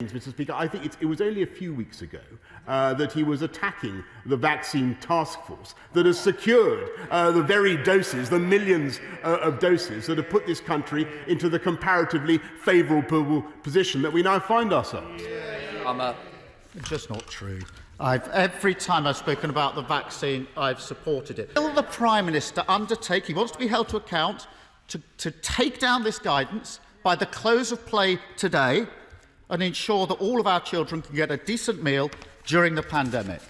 Mr. Speaker, I think it was only a few weeks ago that he was attacking the vaccine task force that has secured the very doses, the millions of doses that have put this country into the comparatively favourable position that we now find ourselves. It's just not true. Every time I've spoken about the vaccine, I've supported it. Will the Prime Minister undertake, he wants to be held to account, to take down this guidance by the close of play today and ensure that all of our children can get a decent meal during the pandemic?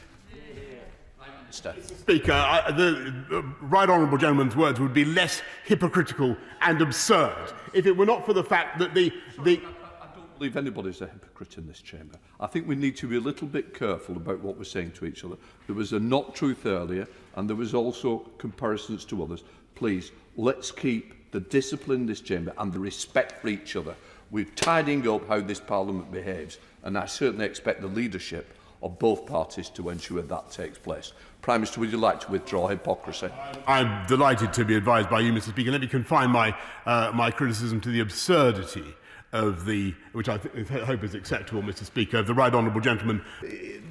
Speaker, the right honourable gentleman's words would be less hypocritical and absurd if it were not for the fact that I don't believe anybody's a hypocrite in this chamber. I think we need to be a little bit careful about what we're saying to each other. There was a not truth earlier, and there was also comparisons to others. Please, let's keep the discipline in this chamber and the respect for each other. We're tidying up how this Parliament behaves, and I certainly expect the leadership of both parties to ensure that takes place. Prime Minister, would you like to withdraw hypocrisy? I'm delighted to be advised by you, Mr. Speaker. Let me confine my criticism to the absurdity of which I hope is acceptable, Mr. Speaker, of the right honourable gentleman.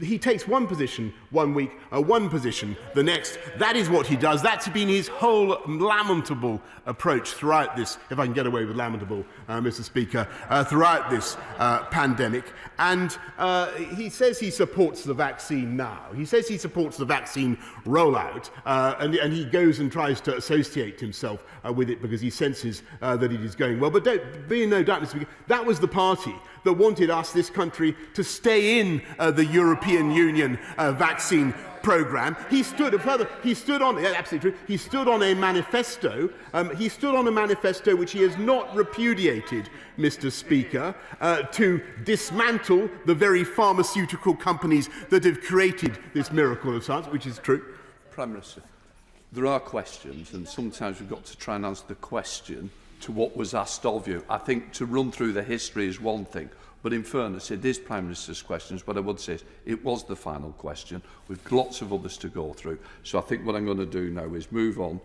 He takes one position one week, one position the next. That is what he does. That's been his whole lamentable approach throughout this, if I can get away with lamentable, Mr. Speaker, throughout this pandemic. And he says he supports the vaccine now. He says he supports the vaccine rollout, and he goes and tries to associate himself with it because he senses that it is going well. But don't be in no doubt, Mr. Speaker, that was the party that wanted us, this country, to stay in the European Union vaccine programme. He stood on, absolutely true, he stood on a manifesto. He stood on a manifesto which he has not repudiated, Mr. Speaker, to dismantle the very pharmaceutical companies that have created this miracle of science, which is true. Prime Minister, there are questions, and sometimes we've got to try and answer the question to what was asked of you. I think to run through the history is one thing, but in fairness, it is Prime Minister's questions. What I would say is it was the final question. We've got lots of others to go through. So I think what I'm going to do now is move on